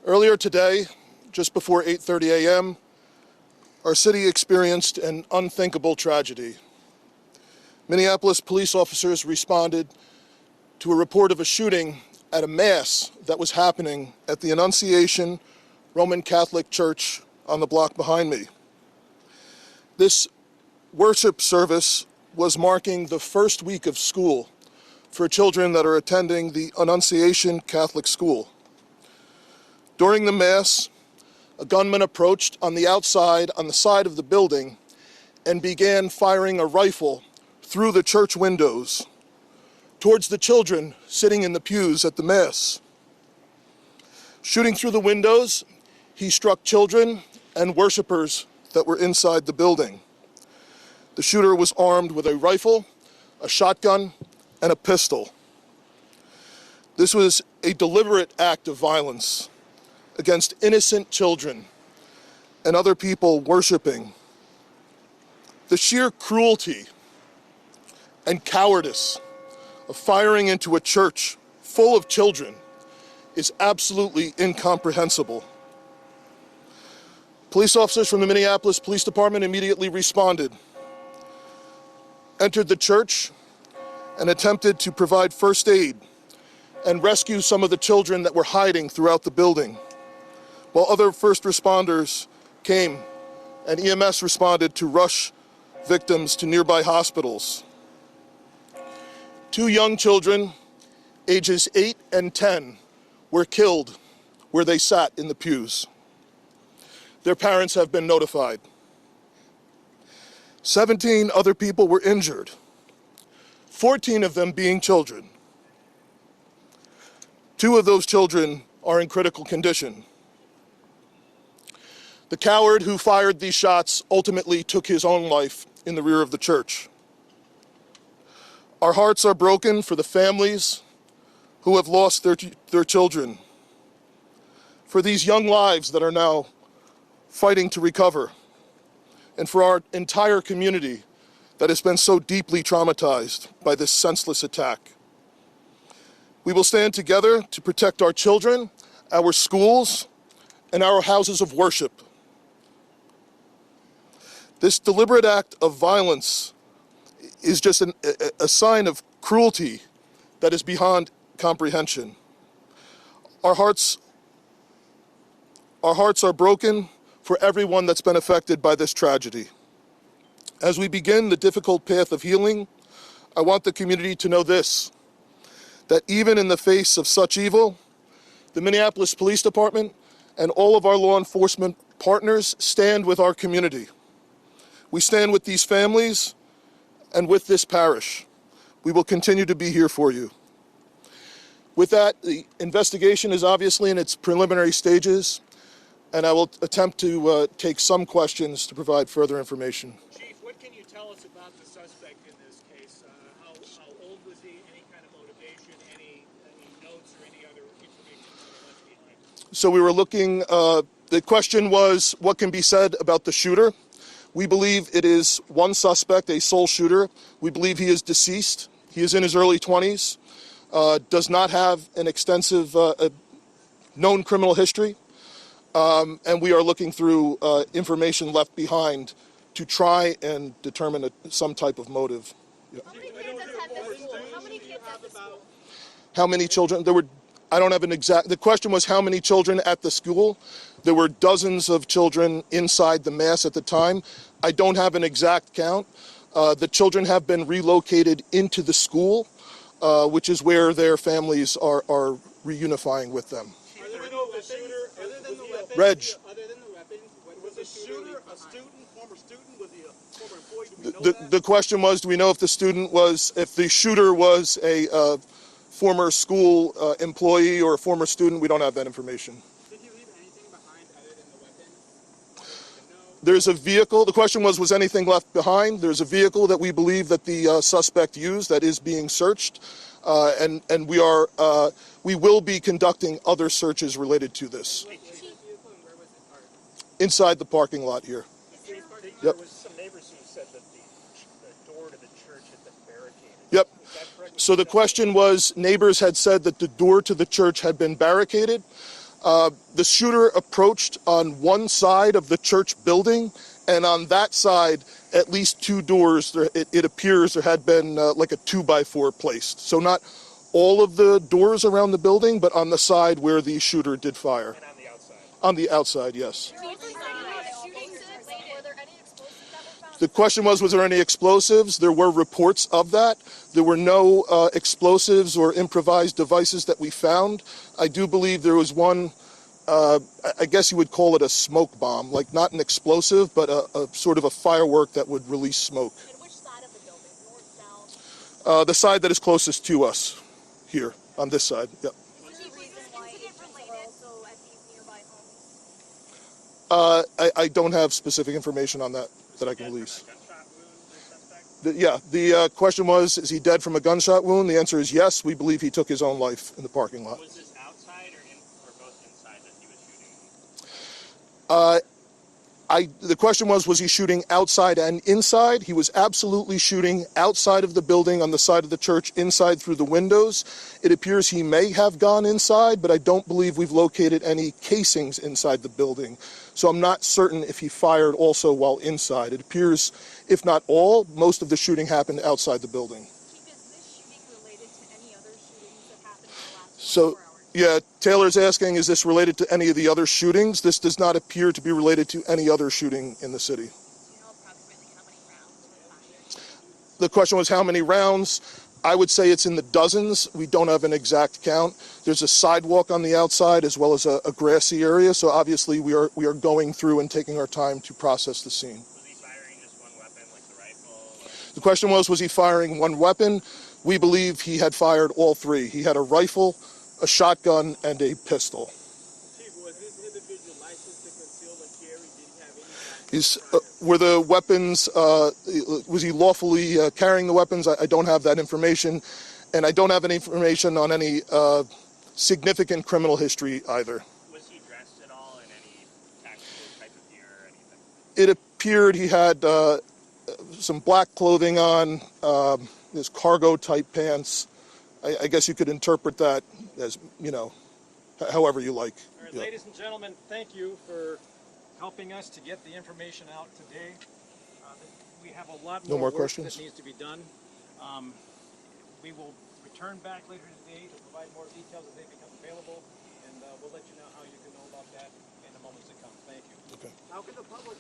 Earlier today, just before 8:30 a.m., our city experienced an unthinkable tragedy. Minneapolis police officers responded to a report of a shooting at a mass that was happening at the Annunciation Roman Catholic Church on the block behind me. This worship service was marking the first week of school for children that are attending the Annunciation Catholic School. During the Mass, a gunman approached on the outside, on the side of the building, and began firing a rifle through the church windows towards the children sitting in the pews at the Mass. Shooting through the windows, he struck children and worshipers that were inside the building. The shooter was armed with a rifle, a shotgun, and a pistol. This was a deliberate act of violence against innocent children and other people worshiping. The sheer cruelty and cowardice of firing into a church full of children is absolutely incomprehensible. Police officers from the Minneapolis Police Department immediately responded, entered the church, and attempted to provide first aid and rescue some of the children that were hiding throughout the building, while other first responders came and EMS responded to rush victims to nearby hospitals. 2 young children, ages 8 and 10, were killed where they sat in the pews. Their parents have been notified. 17 other people were injured, 14 of them being children. 2 of those children are in critical condition. The coward who fired these shots ultimately took his own life in the rear of the church. Our hearts are broken for the families who have lost their children, for these young lives that are now fighting to recover, and for our entire community that has been so deeply traumatized by this senseless attack. We will stand together to protect our children, our schools, and our houses of worship. This deliberate act of violence is just a sign of cruelty that is beyond comprehension. Our hearts are broken for everyone that's been affected by this tragedy. As we begin the difficult path of healing, I want the community to know this, that even in the face of such evil, the Minneapolis Police Department and all of our law enforcement partners stand with our community. We stand with these families and with this parish. We will continue to be here for you. With that, the investigation is obviously in its preliminary stages, and I will attempt to take some questions to provide further information. Chief, what can you tell us about the suspect in this case? How old was he? Any kind of motivation? Any notes or any other information that he left behind? So we were looking, the question was, what can be said about the shooter? We believe it is one suspect, a sole shooter. We believe he is deceased. He is in his early 20s, does not have an extensive known criminal history, and we are looking through information left behind to try and determine some type of motive. Yeah. How many kids at the school? How many kids at the school? How many children? I don't have an exact, the question was how many children at the school. There were dozens of children inside the Mass at the time. I don't have an exact count. The children have been relocated into the school, which is where their families are reunifying with them. Other than the weapons? Reg. Other than the weapons, was the shooter a student, former student? Was he a former employee? Do we know that? The question was, do we know if the shooter was a former school employee or a former student? We don't have that information. Did he leave anything behind other than the weapons? There's a vehicle. The question was anything left behind? There's a vehicle that we believe that the suspect used that is being searched, and we will be conducting other searches related to this. Where was it parked? Inside the parking lot here. Yep. There was some neighbors who said that the door to the church had been barricaded. Yep. Is that correct? So the question was, neighbors had said that the door to the church had been barricaded. The shooter approached on one side of the church building, and on that side, at least two doors, it appears there had been like a 2x4 placed. So not all of the doors around the building, but on the side where the shooter did fire. And on the outside. On the outside, yes. Were there any explosives that were found? The question was there any explosives? There were reports of that. There were no explosives or improvised devices that we found. I do believe there was one, I guess you would call it a smoke bomb, like not an explosive, but a sort of a firework that would release smoke. And which side of the building? North, south? The side that is closest to us, here, on this side. Yep. Was this incident related also at these nearby homes? I don't have specific information on that I can release. Gunshot wound, the suspect? The question was, is he dead from a gunshot wound? The answer is yes. We believe he took his own life in the parking lot. Was this outside or both inside that he was shooting? The question was he shooting outside and inside? He was absolutely shooting outside of the building on the side of the church, inside through the windows. It appears he may have gone inside, but I don't believe we've located any casings inside the building. So I'm not certain if he fired also while inside. It appears, if not all, most of the shooting happened outside the building. Chief, is this shooting related to any other shootings that happened in the last 24 So, hours? yeah, Taylor's asking, is this related to any of the other shootings? This does not appear to be related to any other shooting in the city. Do you know approximately how many rounds were fired? The question was how many rounds? I would say it's in the dozens. We don't have an exact count. There's a sidewalk on the outside as well as a grassy area, so obviously we are going through and taking our time to process the scene. Was he firing just one weapon, like the rifle? The question was he firing one weapon? We believe he had fired all three. He had a rifle, a shotgun, and a pistol. Chief, was this individual licensed to conceal and carry? Did he have any? Were the weapons, was he lawfully carrying the weapons? I don't have that information, and I don't have any information on any significant criminal history either. Was he dressed at all in any tactical type of gear or anything? It appeared he had some black clothing on, his cargo-type pants. I guess you could interpret that as, however you like. All right, Yeah. ladies and gentlemen, thank you for helping us to get the information out today. We have a lot No more more work questions? that needs to be done. We will return back later today to provide more details as they become available, and we'll let you know how you can know about that in the moments to come. Thank you. Okay. How can the public?